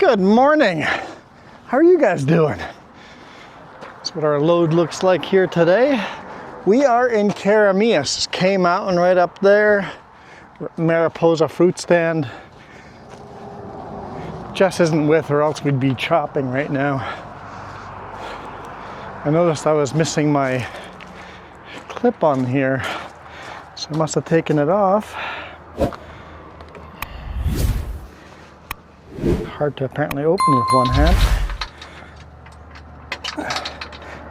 Good morning. How are you guys doing? That's what our load looks like here today. We are in Karamias, K Mountain right up there. Mariposa fruit stand. Jess isn't with, or else we'd be chopping right now. I noticed I was missing my clip on here, so I must have taken it off. Hard to apparently open with one hand.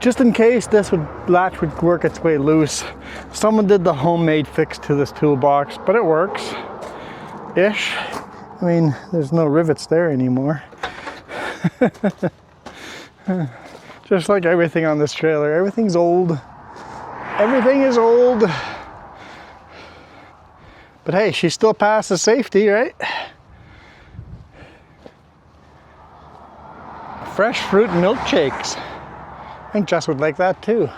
Just in case this latch would work its way loose, someone did the homemade fix to this toolbox, but it works ish. I mean, there's no rivets there anymore. Just like everything on this trailer, everything's old. Everything is old. But hey, she still passes safety, right? Fresh fruit milkshakes. I think Jess would like that too.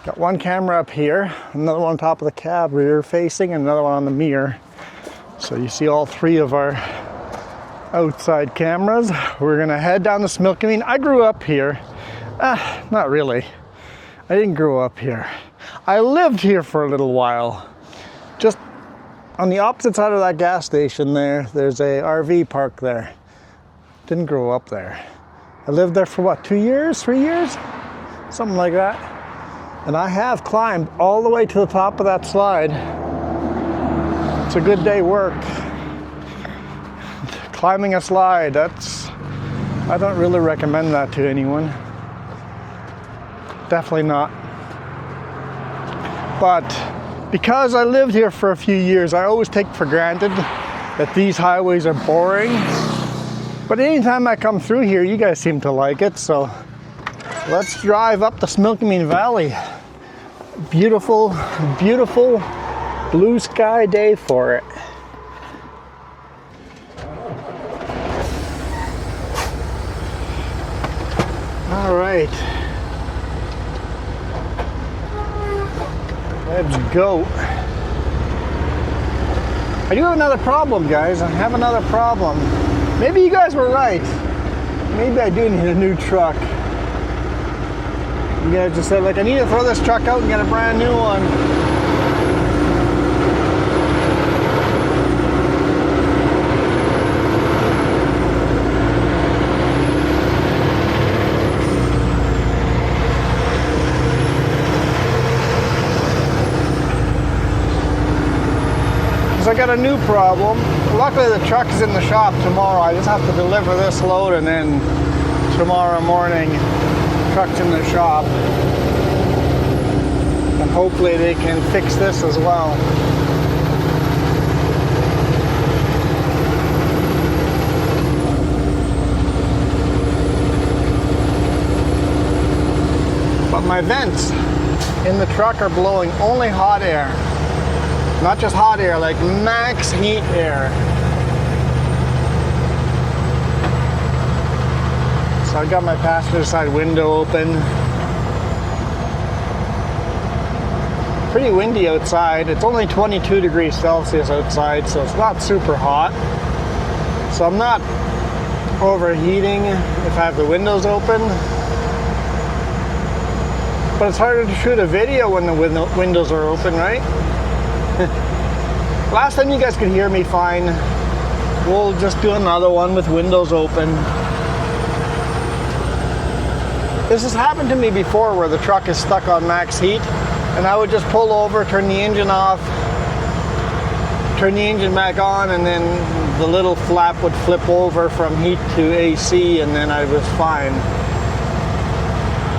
Got one camera up here, another one on top of the cab rear facing, and another one on the mirror. So you see all three of our outside cameras. We're gonna head down to Similkameen. I grew up here. Not really. I didn't grow up here. I lived here for a little while. Just on the opposite side of that gas station there, there's a RV park there. Didn't grow up there. I lived there for what, 2 years, 3 years? Something like that. And I have climbed all the way to the top of that slide. It's a good day work. Climbing a slide, I don't really recommend that to anyone. Definitely not. But because I lived here for a few years, I always take for granted that these highways are boring. But anytime I come through here, you guys seem to like it, so let's drive up the Similkameen Valley. Beautiful, beautiful blue sky day for it. All right, let's go. I do have another problem, guys. I have another problem. Maybe you guys were right. Maybe I do need a new truck. You guys just said, like, I need to throw this truck out and get a brand new one. I got a new problem. Luckily the truck is in the shop tomorrow. I just have to deliver this load, and then tomorrow morning truck's in the shop. And hopefully they can fix this as well. But my vents in the truck are blowing only hot air. Not just hot air, like max heat air. So I've got my passenger side window open. Pretty windy outside. It's only 22 degrees Celsius outside, so it's not super hot. So I'm not overheating if I have the windows open. But it's harder to shoot a video when the windows are open, right? Last time you guys could hear me fine. We'll just do another one with windows open. This has happened to me before where the truck is stuck on max heat, and I would just pull over, turn the engine off, turn the engine back on, and then the little flap would flip over from heat to AC, and then I was fine.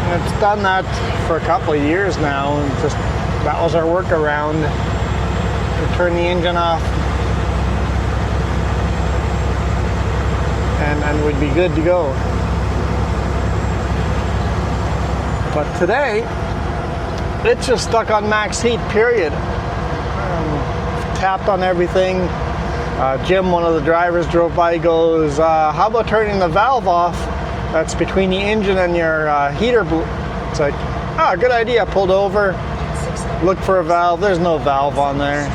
And it's done that for a couple of years now, and just that was our workaround. Turn the engine off, and we'd be good to go. But today, it's just stuck on max heat, period. Tapped on everything. Jim, one of the drivers, drove by, goes, how about turning the valve off that's between the engine and your heater? It's like, good idea. Pulled over, looked for a valve. There's no valve on there.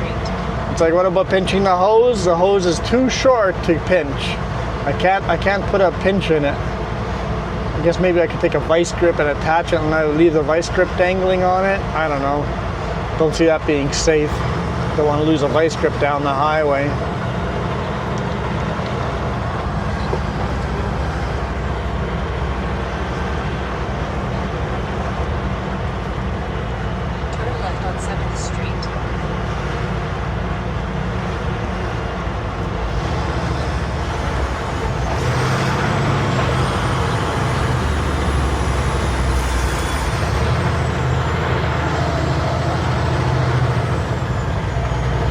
It's like, what about pinching the hose? The hose is too short to pinch. I can't put a pinch in it. I guess maybe I could take a vice grip and attach it and I leave the vice grip dangling on it. I don't know. Don't see that being safe. Don't want to lose a vice grip down the highway. Turn left on 7th Street.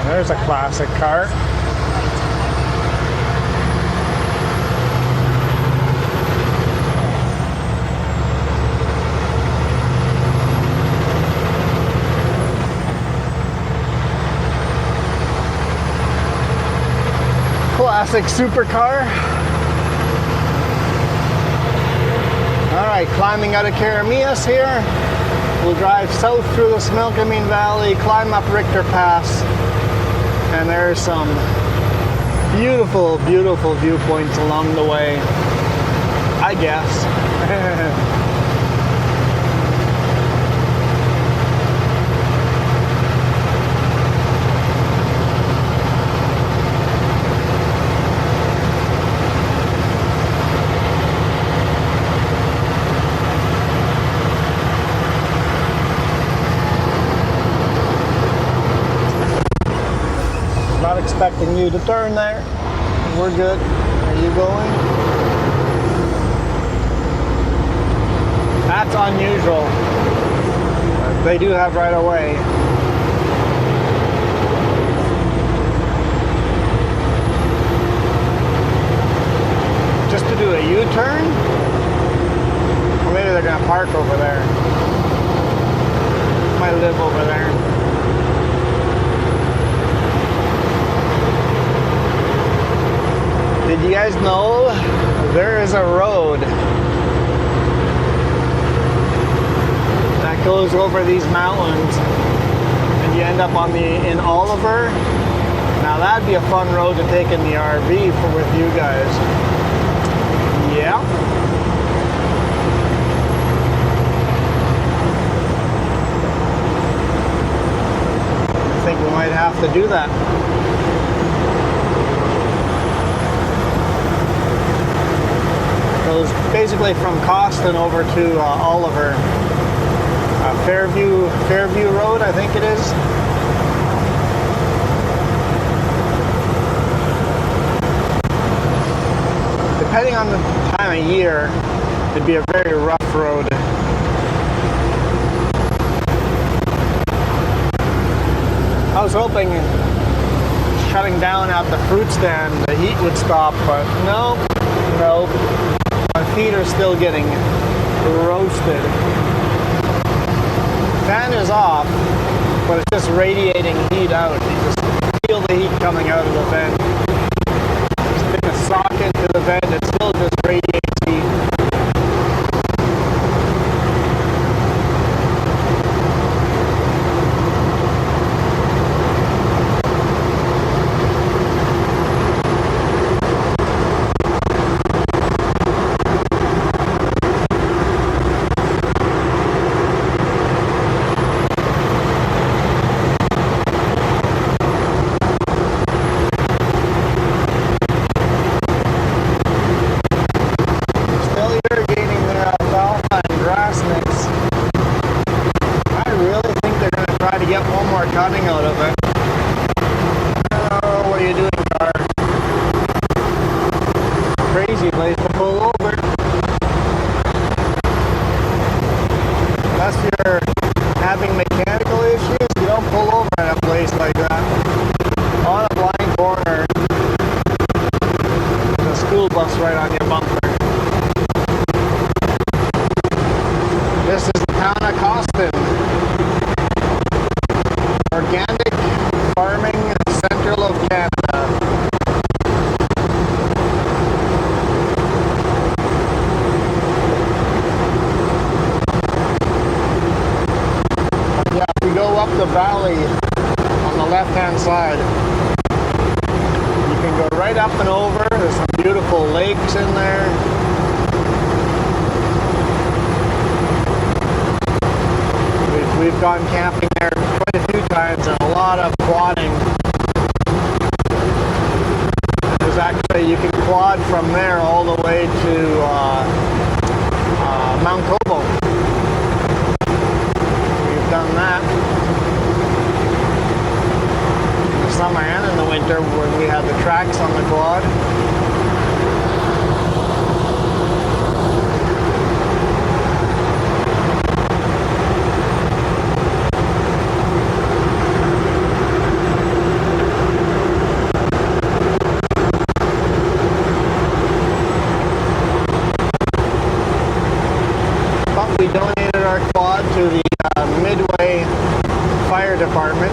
There's a classic car. Classic supercar. All right, climbing out of Karamias here. We'll drive south through the Similkameen Valley, climb up Richter Pass. And there's some beautiful, beautiful viewpoints along the way, I guess. Not expecting you to turn there. We're good. Are you going? That's unusual. They do have right of way. Just to do a U-turn? Or maybe they're gonna park over there. Might live over there. Did you guys know there is a road that goes over these mountains and you end up in Oliver? Now that'd be a fun road to take in the RV with you guys. Yeah. I think we might have to do that. Goes basically from Coston over to Oliver. Fairview Road, I think it is. Depending on the time of year, it'd be a very rough road. I was hoping shutting down at the fruit stand, the heat would stop, but nope. My feet are still getting roasted. Fan is off, but it's just radiating heat out. You just feel the heat coming out of the vent. Stick a socket to the vent, it still just radiates heat. Cutting out of it. Oh, what are you doing, car? Crazy place to pull over. Unless you're having mechanical issues, you don't pull over at a place like that. On a blind corner, there's a school bus right on your bumper. This is the town of Coston. Organic farming, central of Canada. Yeah, if you go up the valley on the left-hand side, you can go right up and over. There's some beautiful lakes in there. We've gone camping there quite a few times and a lot of quadding. There's actually, you can quad from there all the way to Mount Cobo. We've done that in the summer and in the winter when we had the tracks on the quad. We donated our quad to the Midway Fire Department.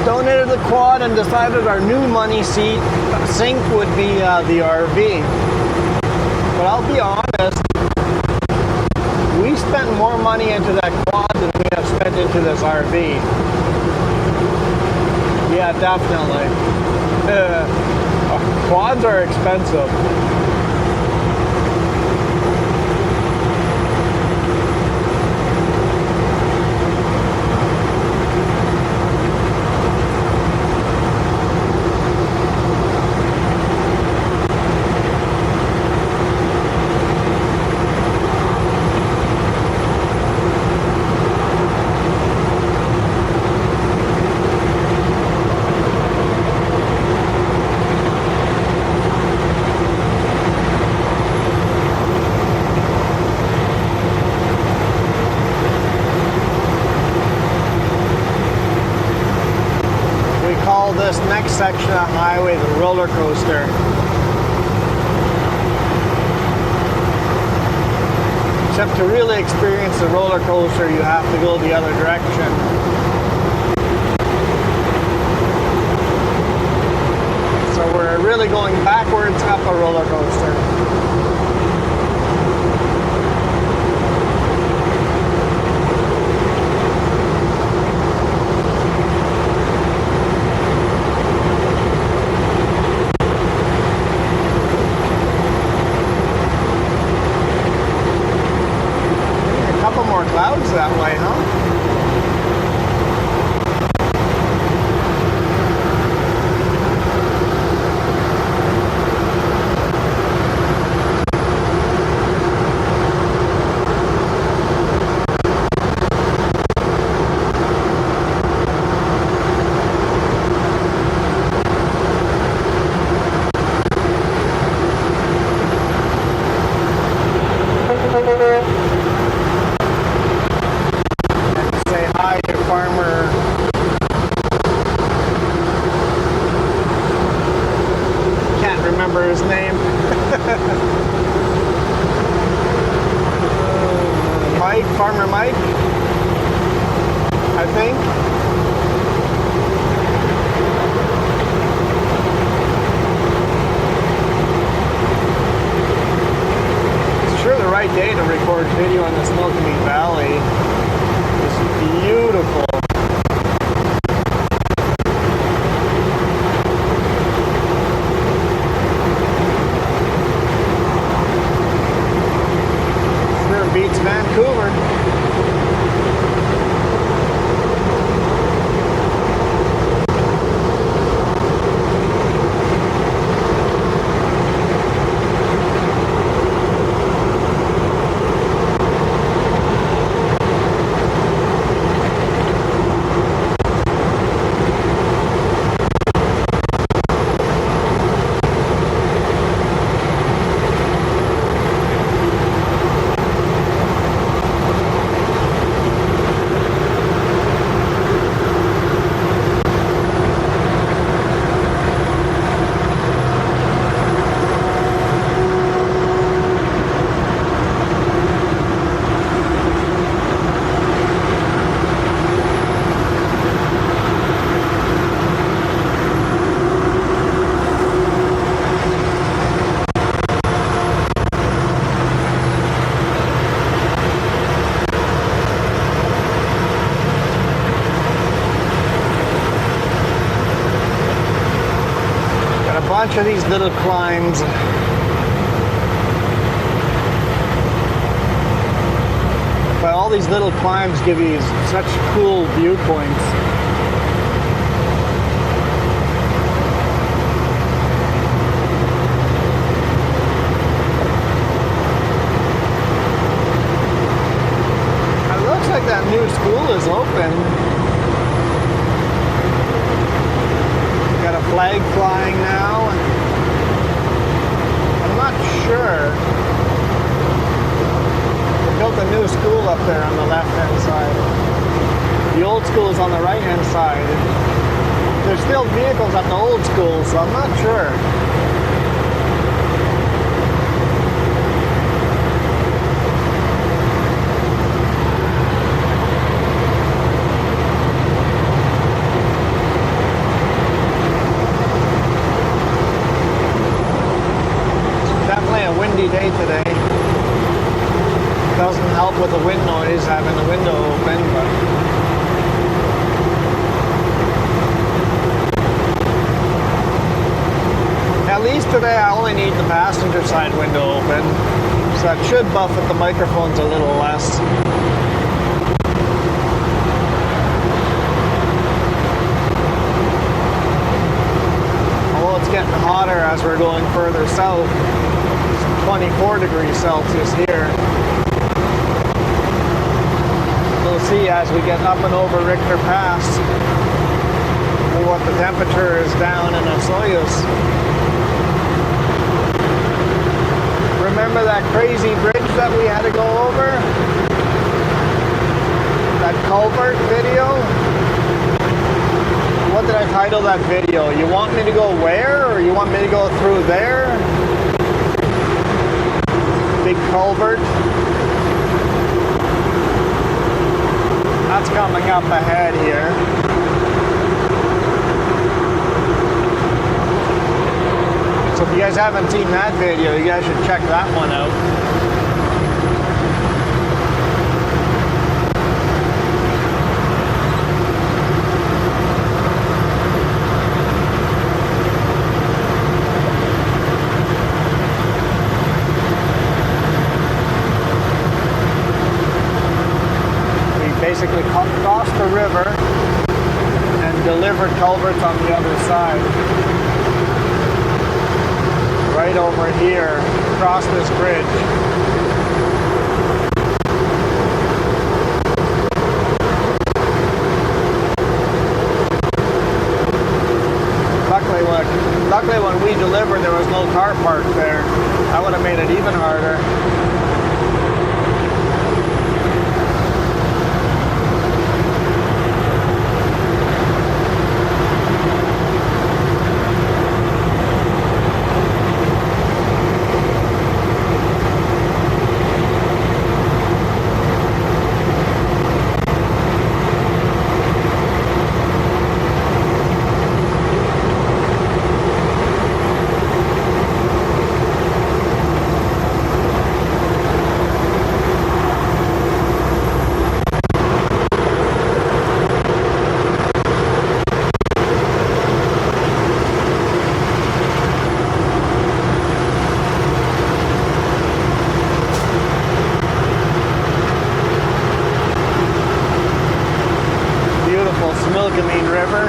Donated the quad and decided our new money sink would be the RV. But I'll be honest, we spent more money into that quad than we have spent into this RV. Yeah, definitely. Quads are expensive. This next section of highway the roller coaster. Except to really experience the roller coaster, you have to go the other direction. So we're really going backwards up a roller coaster. Clouds that way, huh? His name. Mike, Farmer Mike, I think. It's sure the right day to record video in the Similkameen Valley. It's beautiful. Beats Vancouver. bunch of these little climbs. But all these little climbs give you such cool viewpoints. It looks like that new school is open. Got a flag flying now. I'm not sure. They built a new school up there on the left-hand side. The old school is on the right-hand side. There's still vehicles at the old school, so I'm not sure. Windy day today. Doesn't help with the wind noise having the window open, but at least today I only need the passenger side window open, so that should buffet the microphones a little less. Although it's getting hotter as we're going further south. 24 degrees Celsius here. We'll see as we get up and over Richter Pass what the temperature is down in Osoyoos. Remember that crazy bridge that we had to go over? That culvert video? What did I title that video? You want me to go where, or you want me to go through there? Big culvert. That's coming up ahead here. So if you guys haven't seen that video, you guys should check that one out. Basically crossed the river and delivered culverts on the other side. Right over here, across this bridge. Luckily when we delivered there was no car parked there. That would have made it even harder. Similkameen River,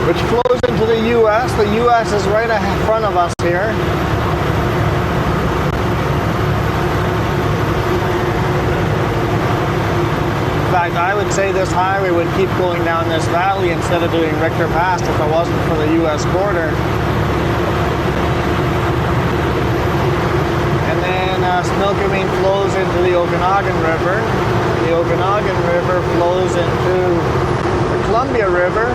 which flows into the U.S. The U.S. is right in front of us here. In fact, I would say this highway would keep going down this valley instead of doing Richter Pass if it wasn't for the U.S. border. And then Similkameen flows into the Okanagan River. The Okanagan River flows into the Columbia River.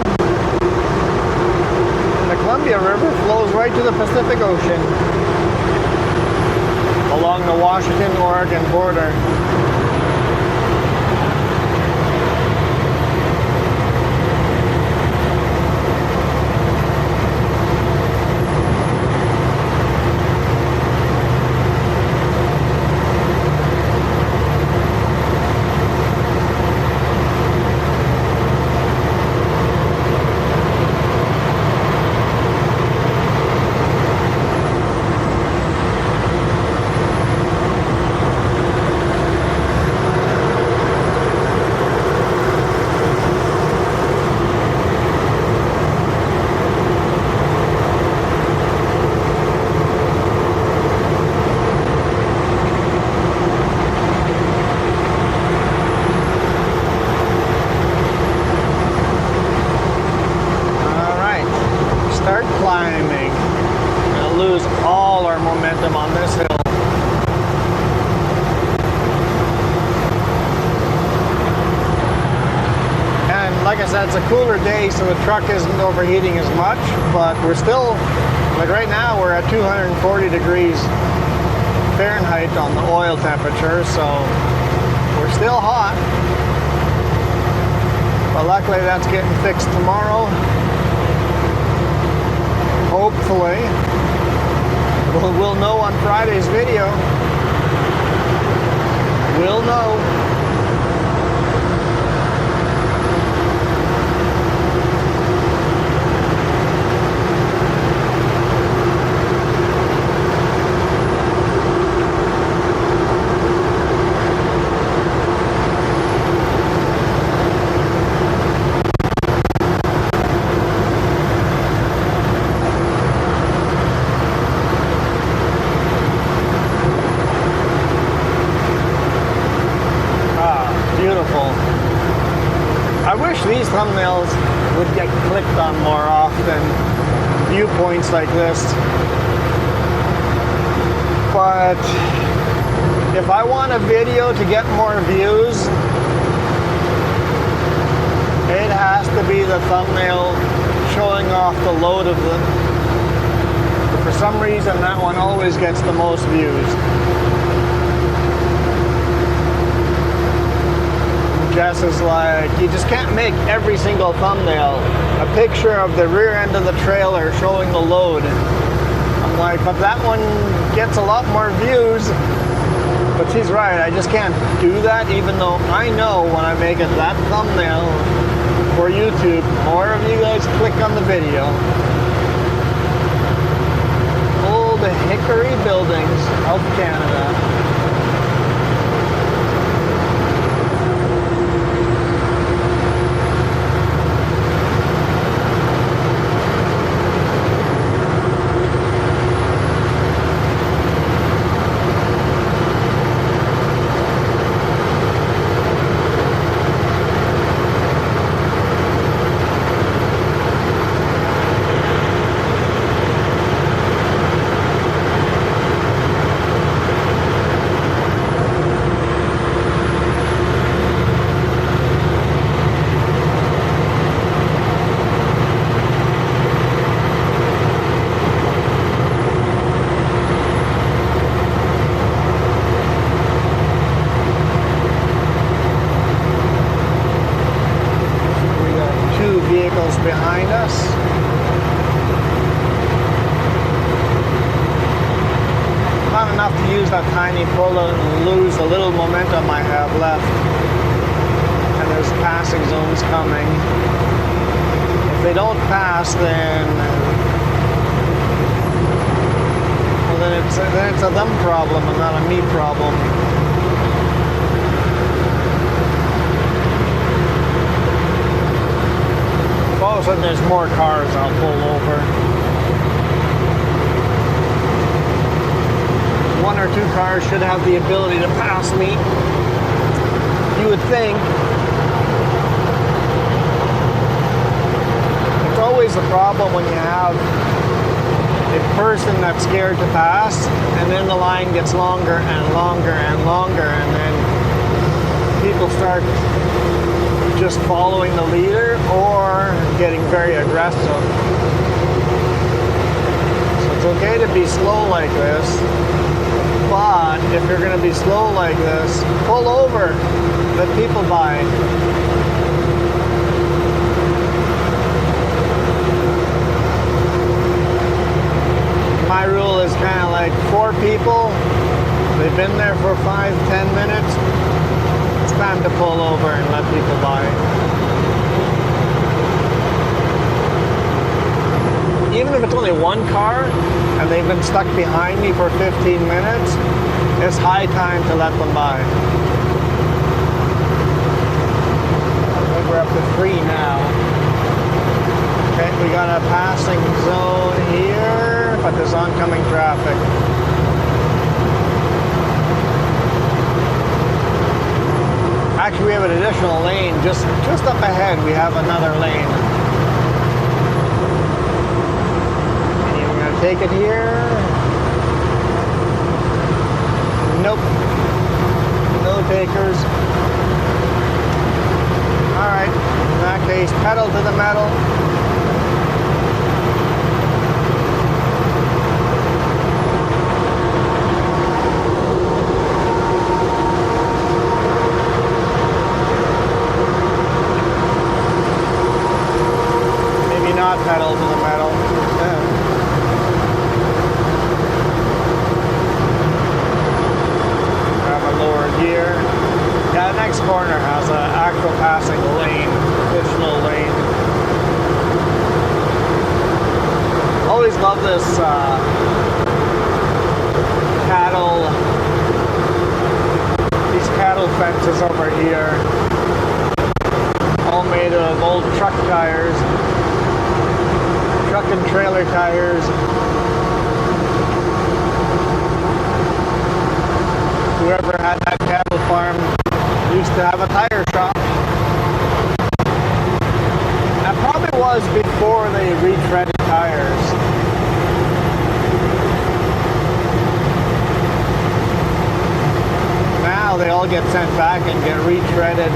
And the Columbia River flows right to the Pacific Ocean along the Washington-Oregon border. like I said, it's a cooler day, so the truck isn't overheating as much, but we're still, like right now, we're at 240 degrees Fahrenheit on the oil temperature, so we're still hot. But luckily that's getting fixed tomorrow. Hopefully. We'll know on Friday's video. We'll know. These thumbnails would get clicked on more often, viewpoints like this. But if I want a video to get more views, it has to be the thumbnail showing off the load of the... For some reason, that one always gets the most views. Jess is like, you just can't make every single thumbnail a picture of the rear end of the trailer showing the load. I'm like, but that one gets a lot more views. But she's right, I just can't do that, even though I know when I make it that thumbnail for YouTube, more of you guys click on the video. Old hickory buildings of Canada. Behind us. Not enough to use that tiny puller and lose the little momentum I have left. And there's passing zones coming. If they don't pass, then well, then it's a them problem and not a me problem. All of a sudden there's more cars, I'll pull over. One or two cars should have the ability to pass me, you would think. It's always a problem when you have a person that's scared to pass, and then the line gets longer and longer and longer, and then people start just following the leader or getting very aggressive. So it's okay to be slow like this, but if you're going to be slow like this, pull over, let people by. My rule is kind of like 4 people, they've been there for 5-10 minutes, it's time to pull over and let people by. Even if it's only one car and they've been stuck behind me for 15 minutes, it's high time to let them by. I think we're up to 3 now. Okay, we got a passing zone here, but there's oncoming traffic. Actually, we have an additional lane just up ahead. We have another lane. And we're gonna take it here. Nope. No takers. All right, back case, pedal to the metal. Maybe not pedal to the metal. Grab a lower gear. Yeah, the next corner has an actual passing lane, additional lane. Always love this these cattle fences over here. All made of old truck tires, truck and trailer tires. Whoever had that cattle farm used to have a tire shop. That probably was before they retreaded tires. Now they all get sent back and get retreaded.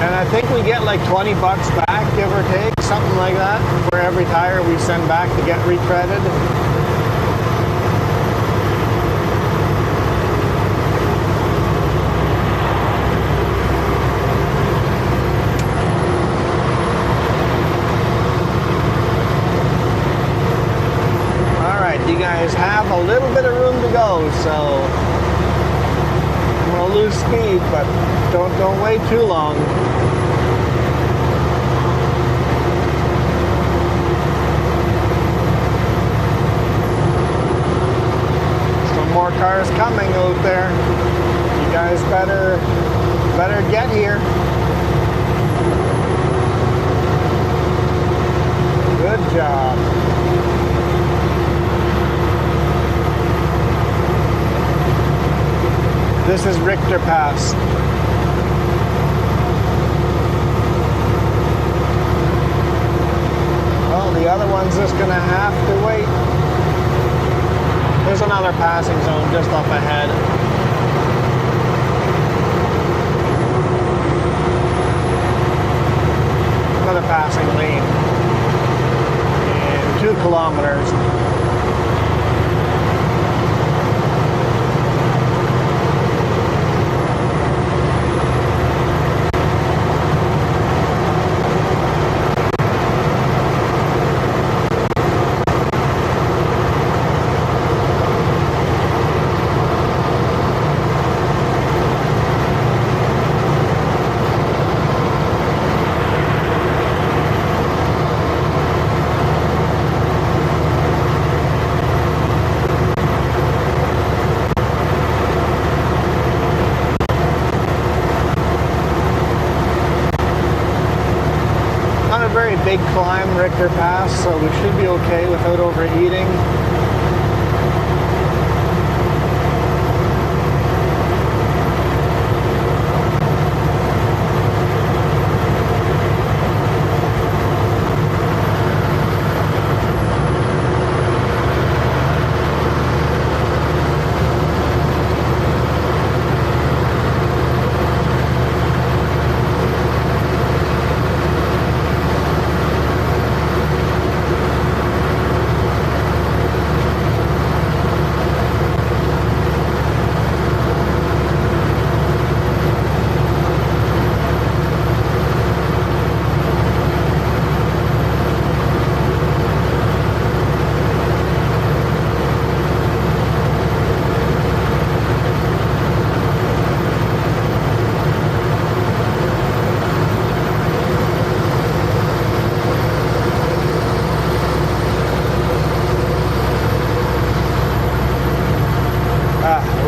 And I think we get like 20 bucks back, give or take, something like that, for every tire we send back to get retreaded. You guys have a little bit of room to go, so I'm gonna lose speed, but don't wait too long. Some more cars coming out there. You guys better get here. Good job. This is Richter Pass. Well, the other one's just gonna have to wait. There's another passing zone just up ahead. Another passing lane in 2 kilometers. Big climb, Richter Pass, so we should be okay without overheating.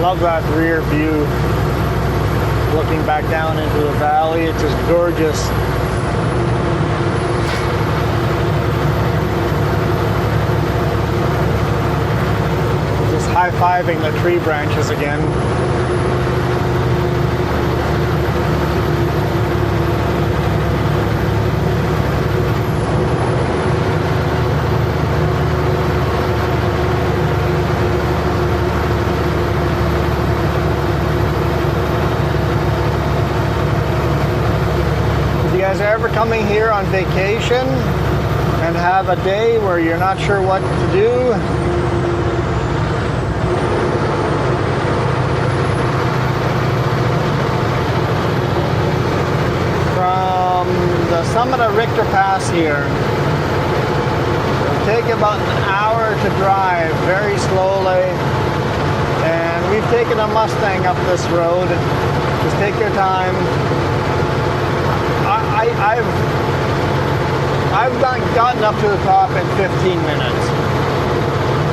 Love that rear view, looking back down into the valley. It's just gorgeous. Just high-fiving the tree branches again. coming here on vacation and have a day where you're not sure what to do, from the summit of Richter Pass here, it'll take about an hour to drive very slowly. And we've taken a Mustang up this road. Just take your time. I've gotten up to the top in 15 minutes.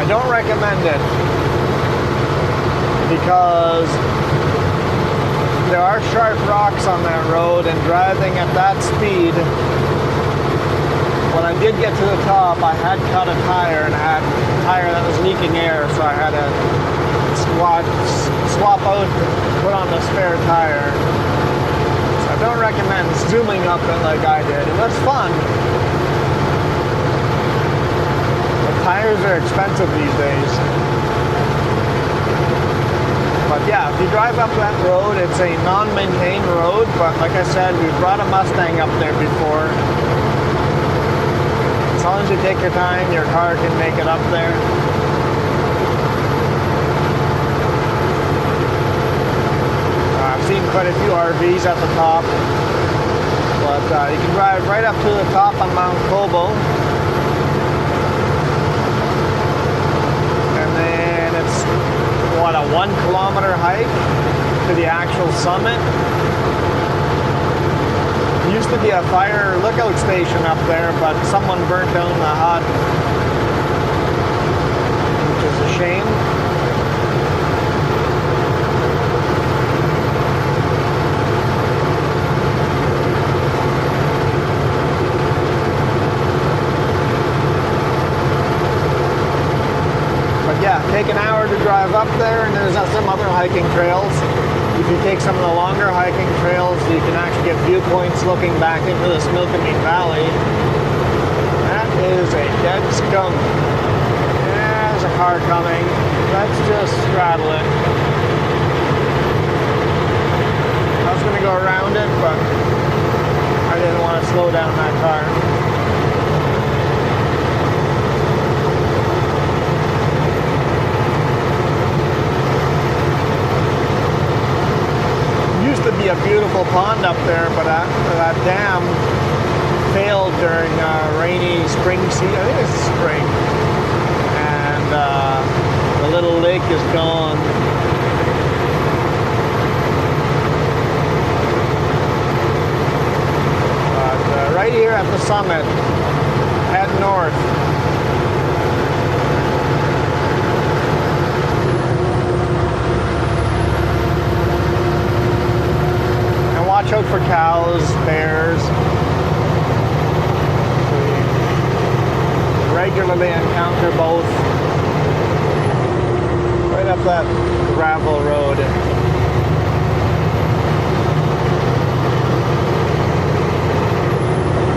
I don't recommend it because there are sharp rocks on that road, and driving at that speed, when I did get to the top, I had cut a tire, and I had a tire that was leaking air, so I had to swap out, put on the spare tire. So I don't recommend zooming up it like I did. It was fun. But tires are expensive these days. But yeah, if you drive up that road, it's a non-maintained road, but like I said, we've brought a Mustang up there before. As long as you take your time, your car can make it up there. I've seen quite a few RVs at the top, but you can drive right up to the top on Mount Cobo. And then it's, what, a 1 kilometer hike to the actual summit. There used to be a fire lookout station up there, but someone burnt down the hut, which is a shame. Yeah, take an hour to drive up there, and there's some other hiking trails. If you take some of the longer hiking trails, you can actually get viewpoints looking back into the Similkameen Valley. That is a dead skunk. Yeah, there's a car coming. Let's just straddle it. I was going to go around it, but I didn't want to slow down that car. Used to be a beautiful pond up there, but that dam failed during rainy spring season. I think it's spring, and the little lake is gone. But right here at the summit, head north. Watch out for cows, bears. We regularly encounter both. Right up that gravel road.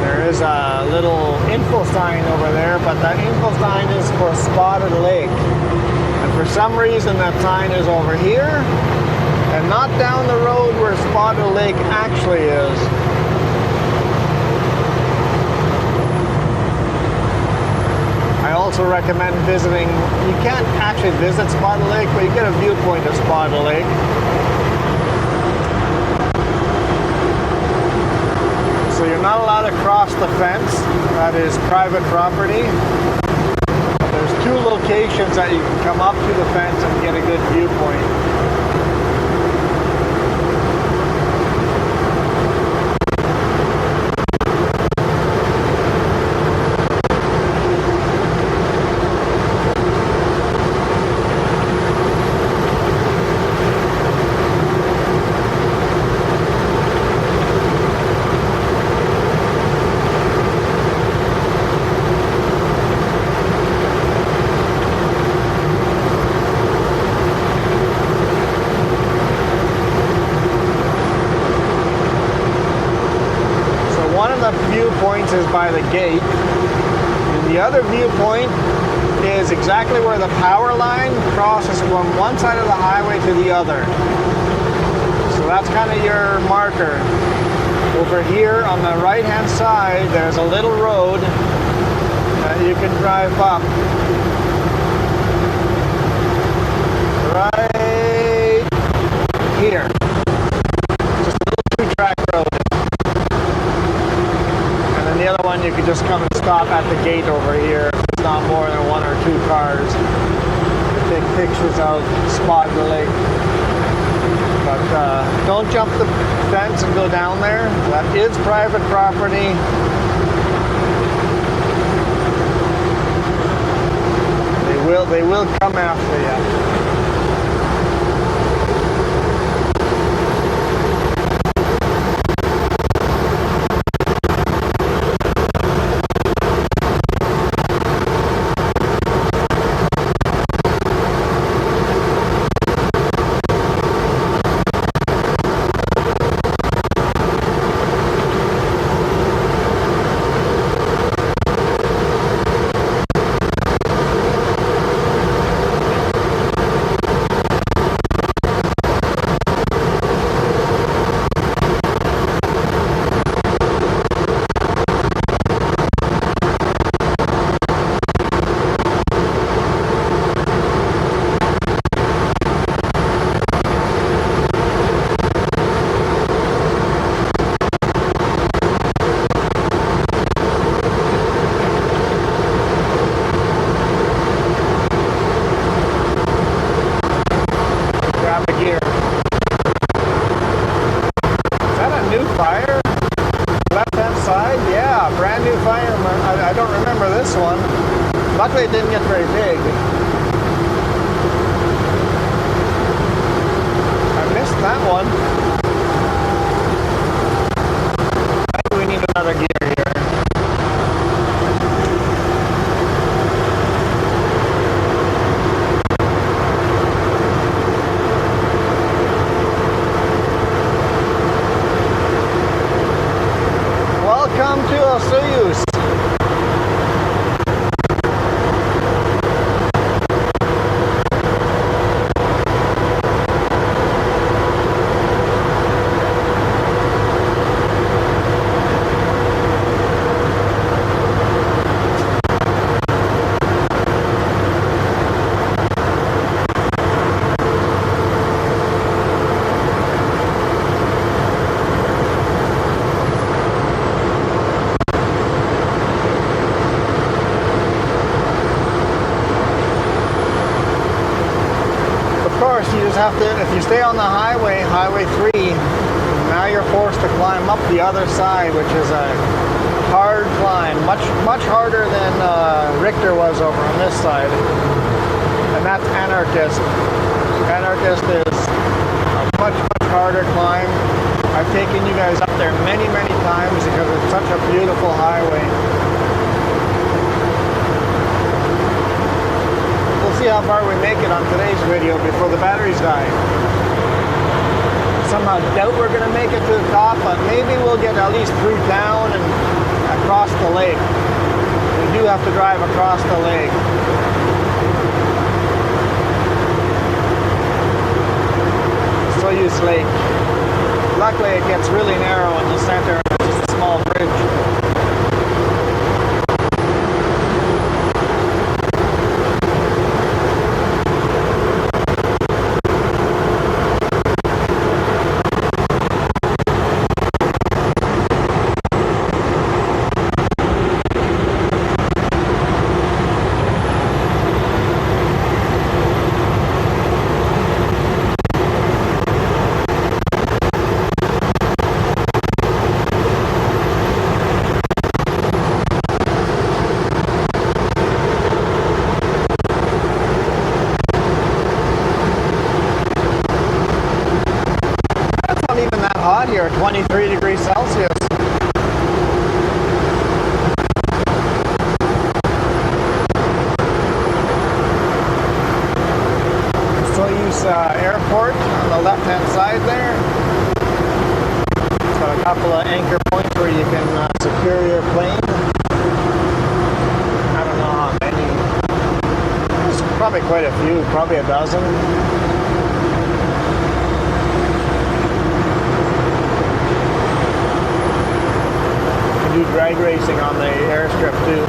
There is a little info sign over there, but that info sign is for Spotted Lake. And for some reason that sign is over here, and not down the road where Spotted Lake actually is. I also recommend visiting, you can't actually visit Spotted Lake, but you get a viewpoint of Spotted Lake. So you're not allowed to cross the fence, that is private property. There's 2 locations that you can come up to the fence and get a good viewpoint. Viewpoints is by the gate, and the other viewpoint is exactly where the power line crosses from one side of the highway to the other. So that's kind of your marker. Over here on the right hand side, there's a little road that you can drive up. Right here. Just a little two-track road. And then the other one you could just come and stop at the gate over here. It's not more than 1 or 2 cars. Take pictures out, spot the lake. But don't jump the fence and go down there. That is private property. They will come after you. Luckily it didn't get very big. I missed that one. I think we need another gear here. Welcome to Osoyoos. Have to, if you stay on the highway, Highway 3, now you're forced to climb up the other side, which is a hard climb, much harder than Richter was over on this side. And that's Anarchist. Anarchist is a much harder climb. I've taken you guys up there many times because it's such a beautiful highway. See how far we make it on today's video before the batteries die. Somehow doubt we're going to make it to the top, but maybe we'll get at least through town and across the lake. We do have to drive across the lake. Osoyoos Lake. Luckily it gets really narrow in the center and it's just a small bridge. Hot here, 23 degrees Celsius. Osoyoos Airport on the left-hand side there. It's got a couple of anchor points where you can secure your plane. I don't know how many. There's probably quite a few, probably a dozen. do drag racing on the airstrip too.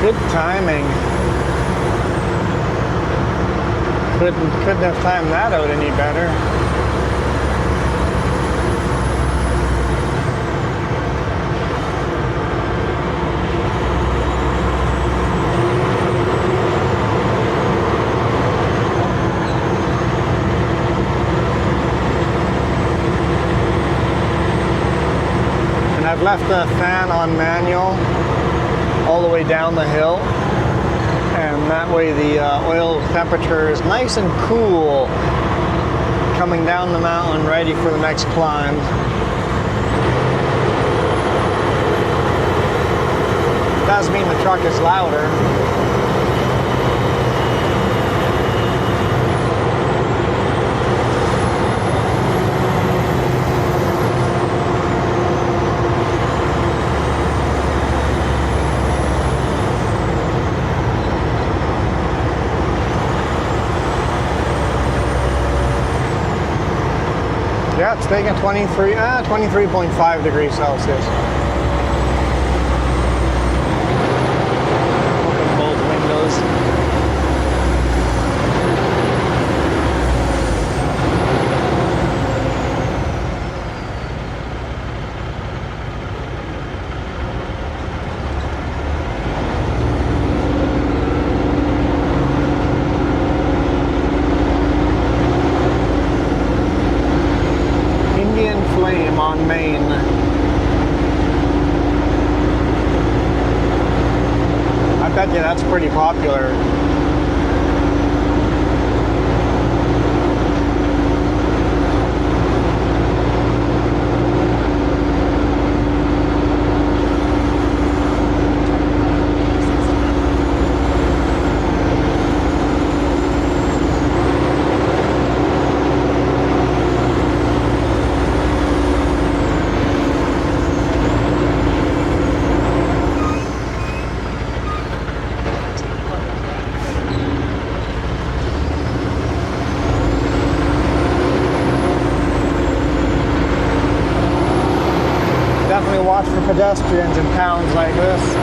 Good timing. Couldn't have timed that out any better. And I've left the fan on manual all the way down the hill, and that way the oil temperature is nice and cool coming down the mountain, ready for the next climb. Does mean the truck is louder. Yeah, it's taking 23.5 degrees Celsius. Open both windows. On Main. I bet you that's pretty popular. Definitely watch for pedestrians in towns like this.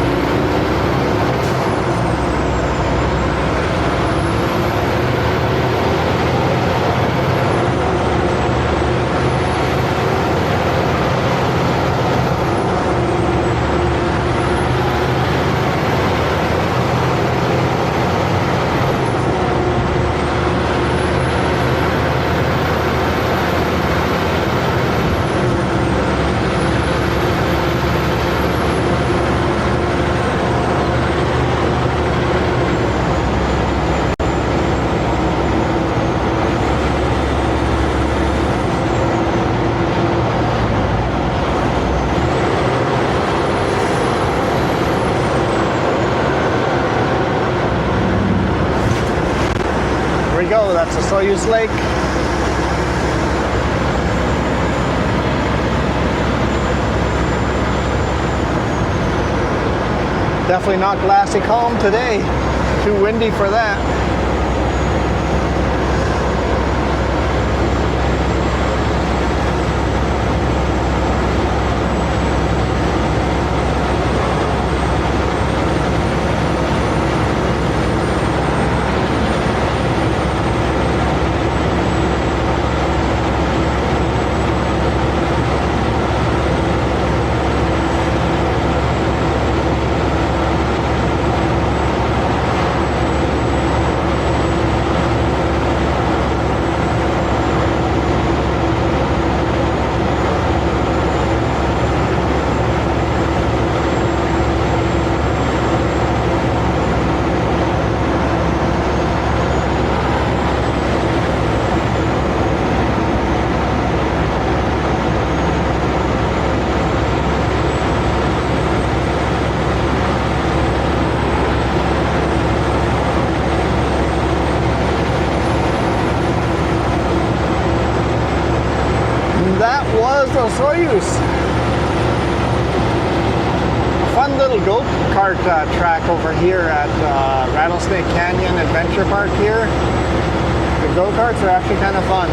Go, that's Osoyoos Lake. Definitely not glassy calm today. Too windy for that. was the Osoyoos. A fun little go-kart track over here at Rattlesnake Canyon Adventure Park here. The go-karts are actually kind of fun.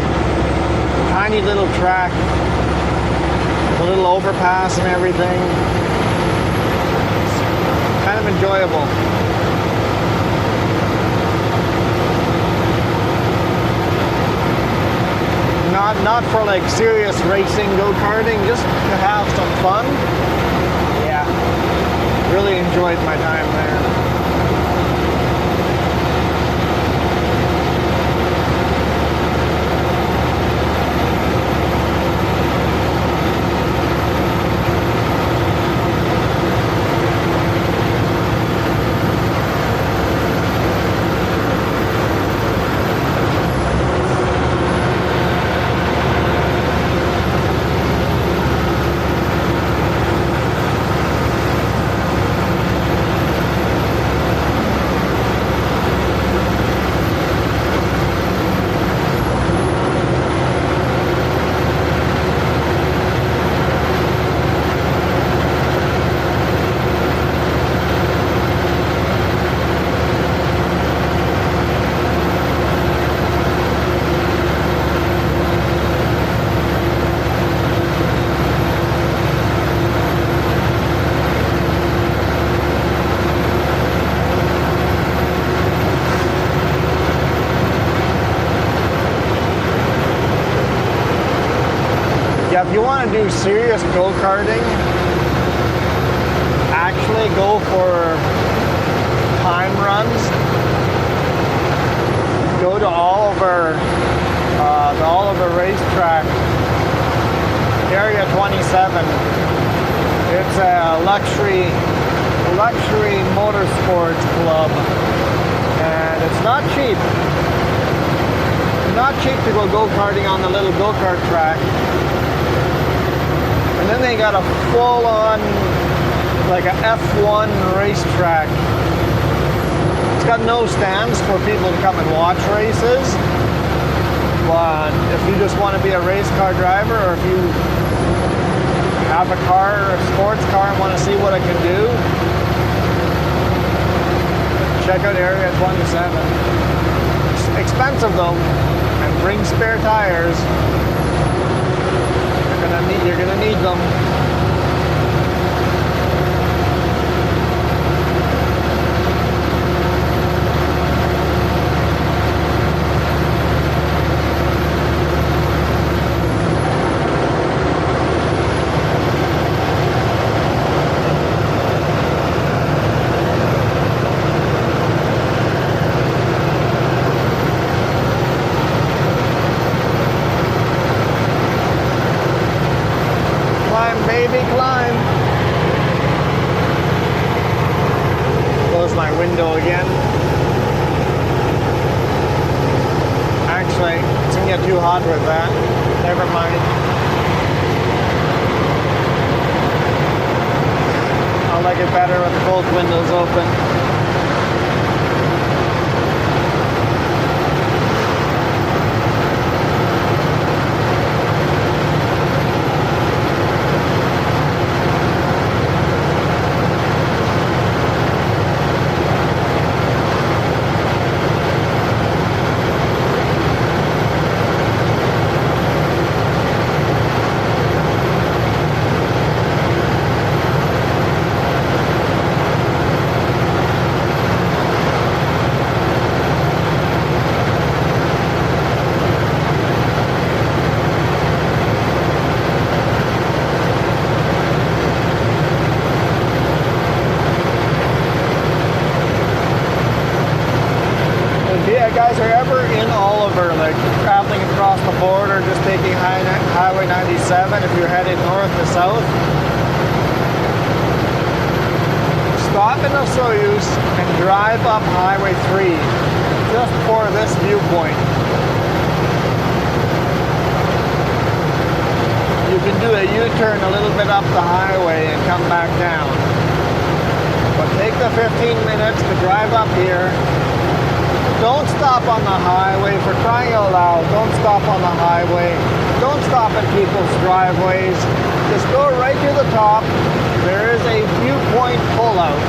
Tiny little track, a little overpass and everything. It's kind of enjoyable. Not for like serious racing go-karting, just to have some fun. Yeah, really enjoyed my time there. Yeah, if you want to do serious go-karting, actually go for time runs. Go to Oliver, the Oliver racetrack, Area 27. It's a luxury motorsports club, and it's not cheap. Not cheap to go go-karting on the little go-kart track. And then they got a full-on, like a F1 racetrack. It's got no stands for people to come and watch races. But if you just want to be a race car driver, or if you have a car, or a sports car, and want to see what it can do, check out Area 27. It's expensive though, and bring spare tires. You're gonna need them. Climb. Close my window again. Actually, it's gonna get too hot with that. Never mind. I like it better with both windows open. Guys are ever in Oliver, like traveling across the border, just taking Highway 97 if you're headed north to south, stop in Osoyoos and drive up Highway 3 just for this viewpoint. You can do a U-turn a little bit up the highway and come back down. But take the 15 minutes to drive up here, Don't stop on the highway, for crying out loud. Don't stop on the highway. Don't stop in people's driveways. Just go right to the top. There is a viewpoint pullout.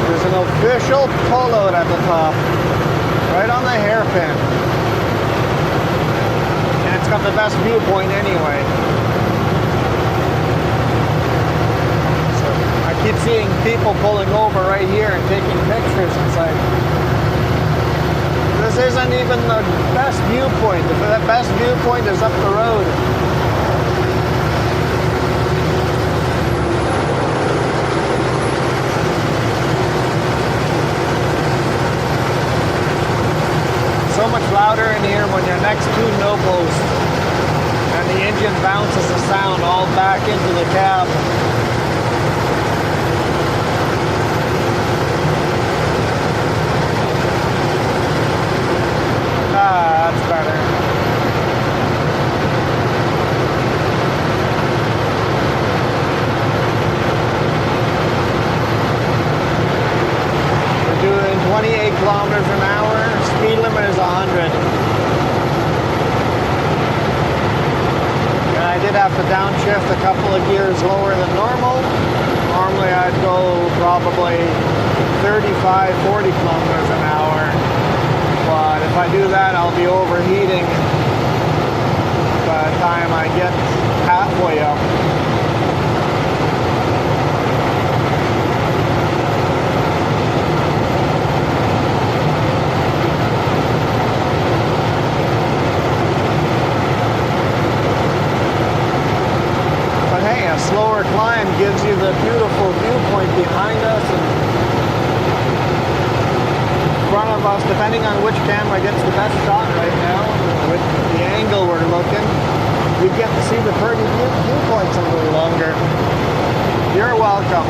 There's an official pullout at the top, right on the hairpin. And it's got the best viewpoint anyway. So I keep seeing people pulling over right here and taking pictures. It's like, this isn't even the best viewpoint. The best viewpoint is up the road. So much louder in here when you're next to no post and the engine bounces the sound all back into the cab. Ah, that's better. We're doing 28 kilometers an hour. Speed limit is 100. And I did have to downshift a couple of gears lower than normal. Normally I'd go probably 35, 40 kilometers an hour. But if I do that, I'll be overheating by the time I get halfway up. A slower climb gives you the beautiful viewpoint behind us and in front of us, depending on which camera gets the best shot right now, with the angle we're looking, we get to see the pretty viewpoints a little longer. You're welcome.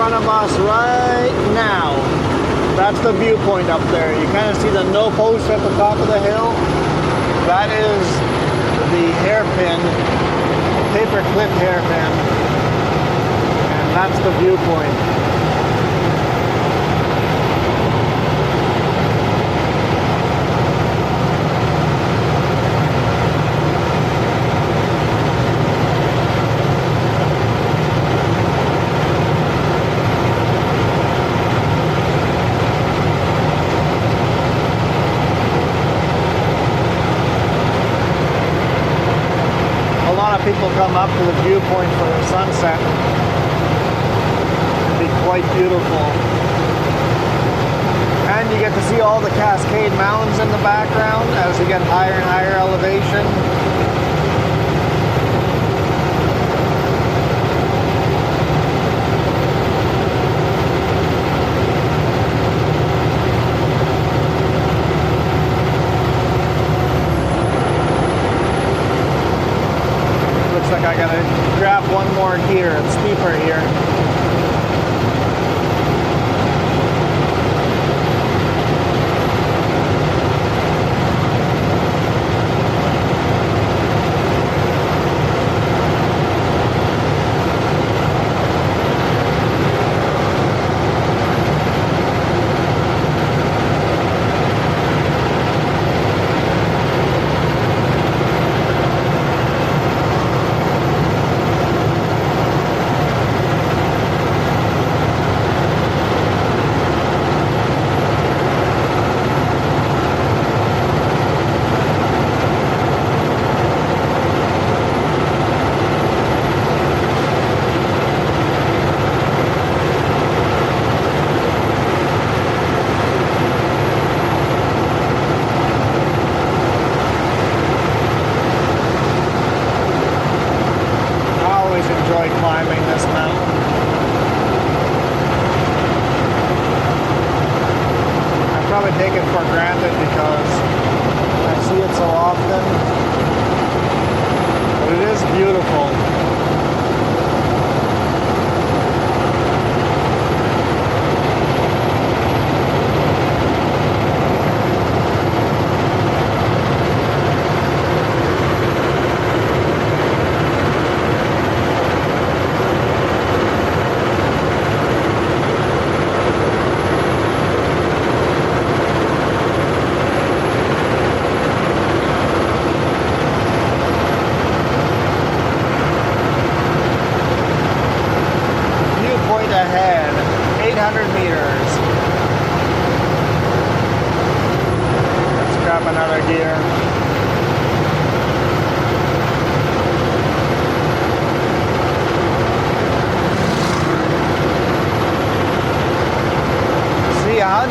front of us right now. That's the viewpoint up there. You kind of see the no post at the top of the hill. That is the hairpin, paper clip hairpin. And that's the viewpoint. People come up to the viewpoint for the sunset. It'd be quite beautiful. And you get to see all the Cascade Mountains in the background as you get higher and higher elevation. I gotta grab one more here. It's steeper here. Take it for granted because I see it so often, but it is beautiful. Ahead, 800 meters. Let's grab another gear. See, how do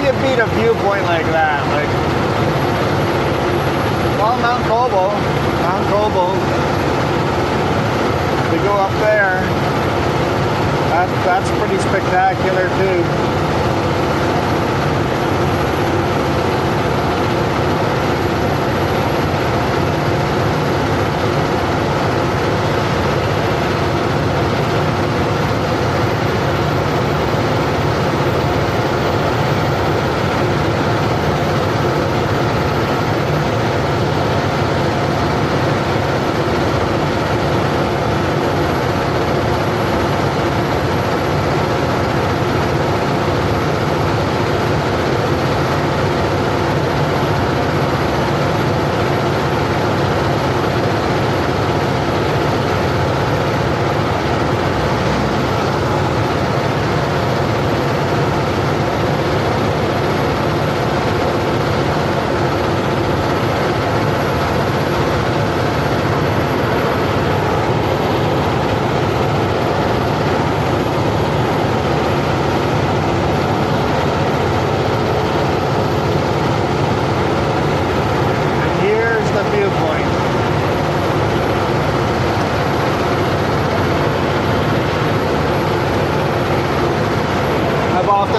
you beat a viewpoint like that? Like, well, Mount Cobo. We go up there. That's pretty spectacular too.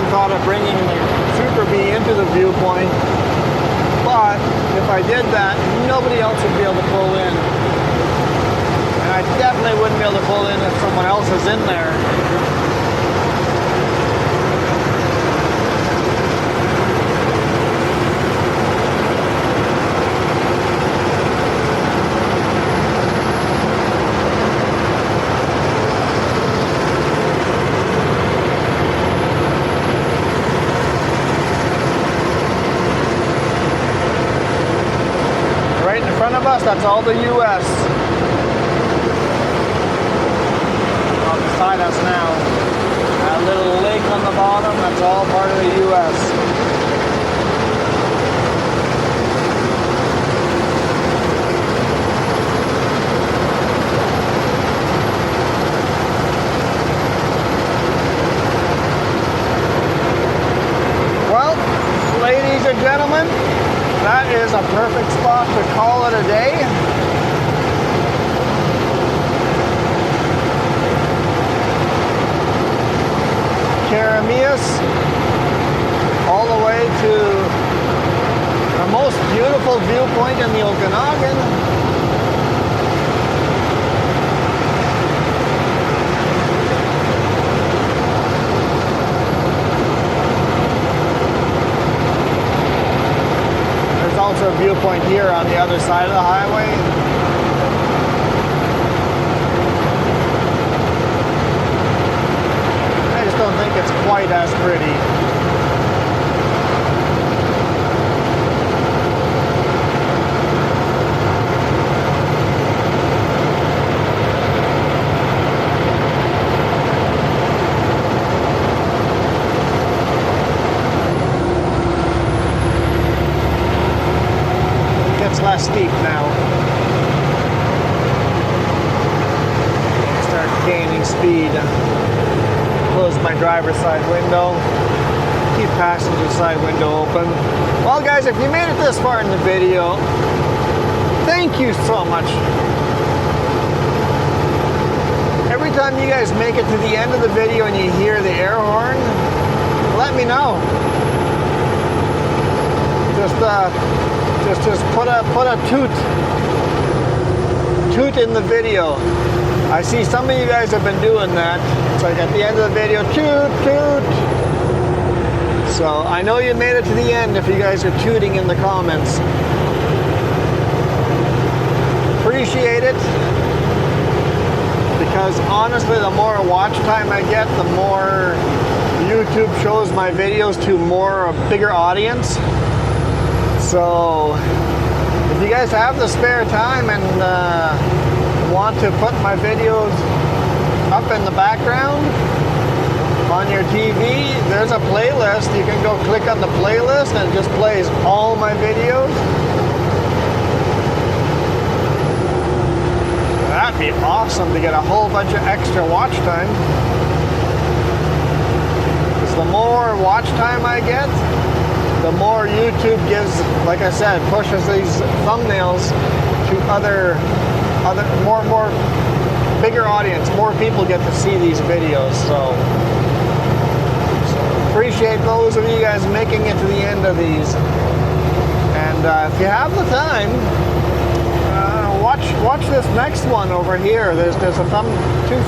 thought of bringing the Super Bee into the viewpoint, but if I did that, nobody else would be able to pull in. And definitely wouldn't be able to pull in if someone else is in there. Right in front of us, that's all the US. Beside us now. That little lake on the bottom, that's all part of the US. Well, ladies and gentlemen, that is a perfect spot to call it a day. All the way to the most beautiful viewpoint in the Okanagan. There's also a viewpoint here on the other side of the highway. I just don't think it's quite as pretty. Less steep now. Start gaining speed. Close my driver's side window. Keep passenger side window open. Well guys, if you made it this far in the video, thank you so much. Every time you guys make it to the end of the video and you hear the air horn, let me know. Just put a toot in the video. I see some of you guys have been doing that. It's like at the end of the video, toot, toot. So I know you made it to the end if you guys are tooting in the comments. Appreciate it. Because honestly, the more watch time I get, the more YouTube shows my videos to a bigger audience. So if you guys have the spare time and want to put my videos up in the background on your TV, there's a playlist. You can go click on the playlist and it just plays all my videos. That'd be awesome to get a whole bunch of extra watch time. Because the more watch time I get, the more YouTube gives, like I said, pushes these thumbnails to more bigger audience. More people get to see these videos. So appreciate those of you guys making it to the end of these. And if you have the time, watch this next one over here. There's two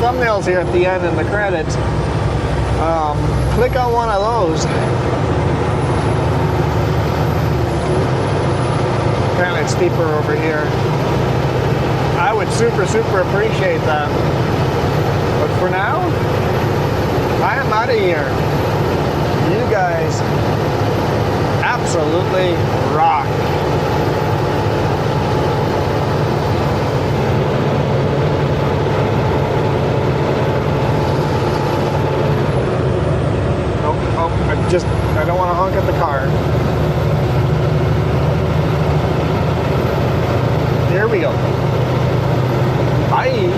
thumbnails here at the end in the credits. Click on one of those. Apparently it's steeper over here. I would super appreciate that. But for now, I am out of here. You guys absolutely rock. I don't want to honk at the car. Here we go. Bye.